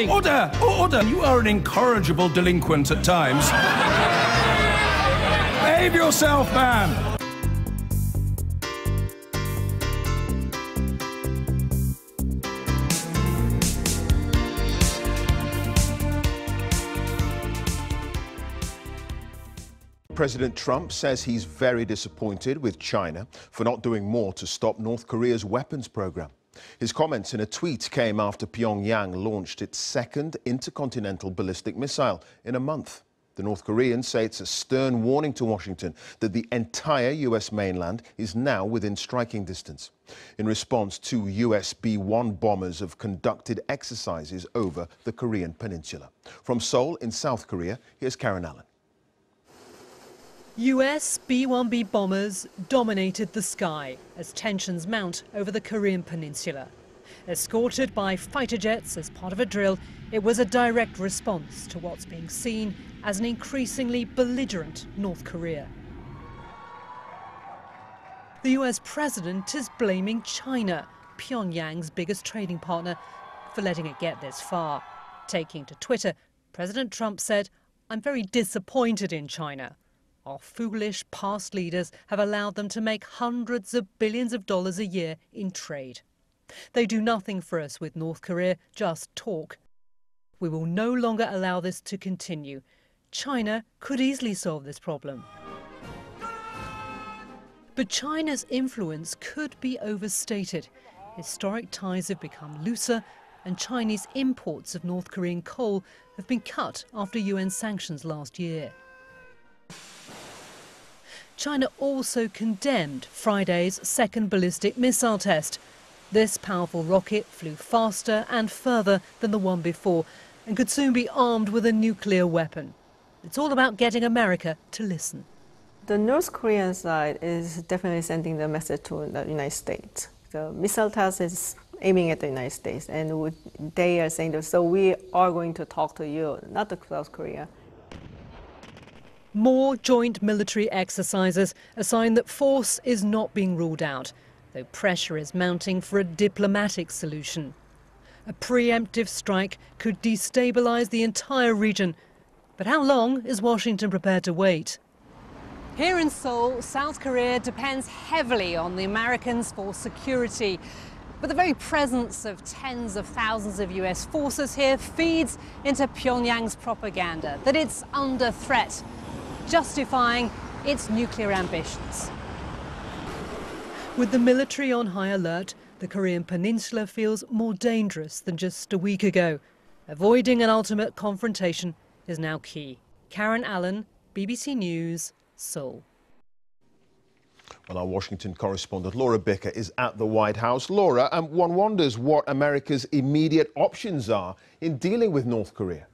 Order! Order! You are an incorrigible delinquent at times. Behave yourself, man! President Trump says he's very disappointed with China for not doing more to stop North Korea's weapons program. His comments in a tweet came after Pyongyang launched its second intercontinental ballistic missile in a month. The North Koreans say it's a stern warning to Washington that the entire U.S. mainland is now within striking distance. In response, two U.S. B-1 bombers have conducted exercises over the Korean peninsula. From Seoul in South Korea, here's Karen Allen. US B-1B bombers dominated the sky as tensions mount over the Korean peninsula. Escorted by fighter jets as part of a drill, it was a direct response to what's being seen as an increasingly belligerent North Korea. The US president is blaming China, Pyongyang's biggest trading partner, for letting it get this far. Taking to Twitter, President Trump said, "I'm very disappointed in China. Our foolish past leaders have allowed them to make hundreds of billions of dollars a year in trade. They do nothing for us with North Korea, just talk. We will no longer allow this to continue. China could easily solve this problem." But China's influence could be overstated. Historic ties have become looser, and Chinese imports of North Korean coal have been cut after UN sanctions last year. China also condemned Friday's second ballistic missile test. This powerful rocket flew faster and further than the one before and could soon be armed with a nuclear weapon. It's all about getting America to listen. The North Korean side is definitely sending the message to the United States. The missile test is aiming at the United States, and they are saying that, so we are going to talk to you, not to South Korea. More joint military exercises, a sign that force is not being ruled out, though pressure is mounting for a diplomatic solution. A preemptive strike could destabilize the entire region. But how long is Washington prepared to wait? Here in Seoul, South Korea depends heavily on the Americans for security. But the very presence of tens of thousands of US forces here feeds into Pyongyang's propaganda that it's under threat, justifying its nuclear ambitions. With the military on high alert, the Korean peninsula feels more dangerous than just a week ago. Avoiding an ultimate confrontation is now key. Karen Allen, BBC News, Seoul. Well, our Washington correspondent Laura Bicker is at the White House. Laura, one wonders what America's immediate options are in dealing with North Korea.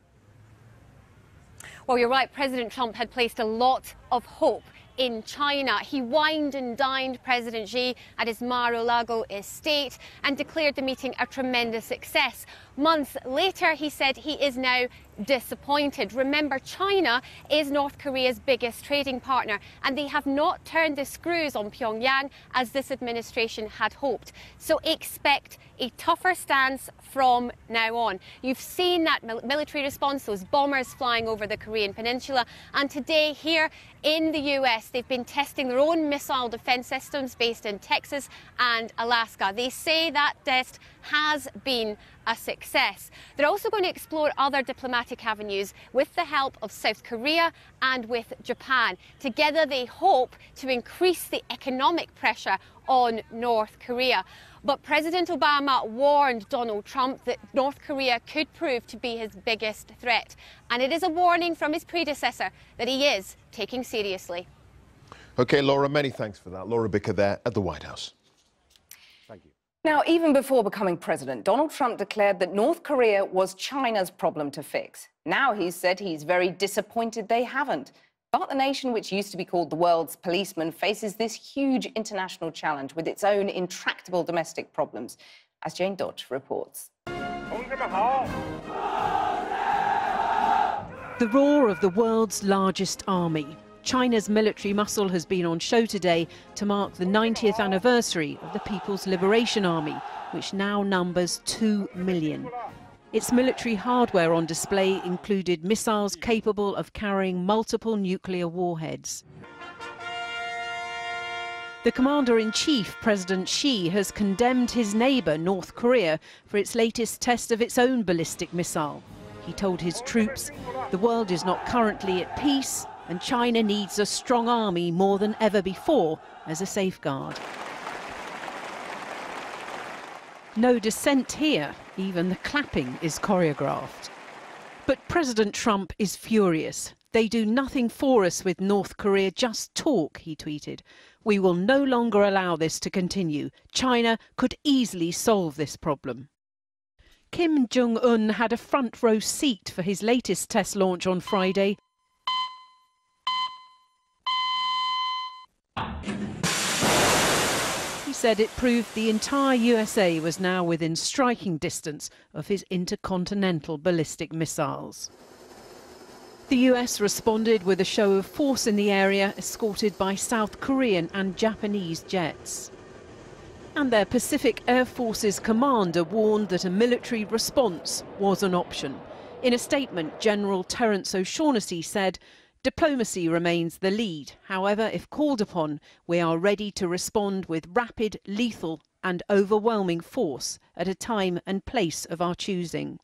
Well, you're right. President Trump had placed a lot of hope in China. He wined and dined President Xi at his Mar-a-Lago estate and declared the meeting a tremendous success. Months later, he said he is now disappointed. Remember, China is North Korea's biggest trading partner, and they have not turned the screws on Pyongyang as this administration had hoped. So expect a tougher stance from now on. You've seen that military response, those bombers flying over the Korean peninsula, and today here in the US, they've been testing their own missile defense systems based in Texas and Alaska. They say that test has been a success. They're also going to explore other diplomatic avenues with the help of South Korea and with Japan. Together, they hope to increase the economic pressure on North Korea. But President Obama warned Donald Trump that North Korea could prove to be his biggest threat. And it is a warning from his predecessor that he is taking seriously. OK, Laura, many thanks for that. Laura Bicker there at the White House. Thank you. Now, even before becoming president, Donald Trump declared that North Korea was China's problem to fix. Now he's said he's very disappointed they haven't. But the nation, which used to be called the world's policeman, faces this huge international challenge with its own intractable domestic problems, as Jane Dodge reports. The roar of the world's largest army. China's military muscle has been on show today to mark the 90th anniversary of the People's Liberation Army, which now numbers 2 million. Its military hardware on display included missiles capable of carrying multiple nuclear warheads. The commander-in-chief, President Xi, has condemned his neighbour, North Korea, for its latest test of its own ballistic missile. He told his troops, the world is not currently at peace and China needs a strong army more than ever before as a safeguard. No dissent here, even the clapping is choreographed. But President Trump is furious. They do nothing for us with North Korea, just talk, he tweeted. We will no longer allow this to continue. China could easily solve this problem. Kim Jung-Un had a front row seat for his latest test launch on Friday. He said it proved the entire USA was now within striking distance of his intercontinental ballistic missiles. The US responded with a show of force in the area, escorted by South Korean and Japanese jets. And their Pacific Air Force's commander warned that a military response was an option. In a statement, General Terence O'Shaughnessy said, "Diplomacy remains the lead. However, if called upon, we are ready to respond with rapid, lethal and overwhelming force at a time and place of our choosing."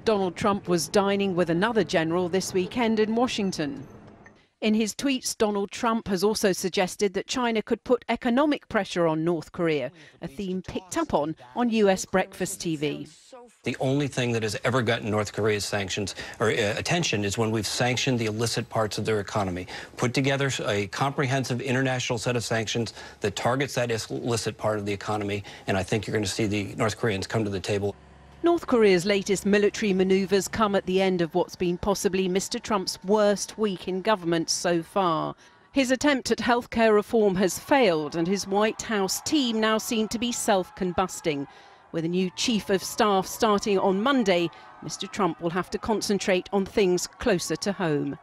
Donald Trump was dining with another general this weekend in Washington. In his tweets, Donald Trump has also suggested that China could put economic pressure on North Korea, a theme picked up on US breakfast TV. The only thing that has ever gotten North Korea's sanctions or attention is when we've sanctioned the illicit parts of their economy, put together a comprehensive international set of sanctions that targets that illicit part of the economy, and I think you're going to see the North Koreans come to the table. North Korea's latest military manoeuvres come at the end of what's been possibly Mr. Trump's worst week in government so far. His attempt at healthcare reform has failed, and his White House team now seem to be self-combusting. With a new chief of staff starting on Monday, Mr. Trump will have to concentrate on things closer to home.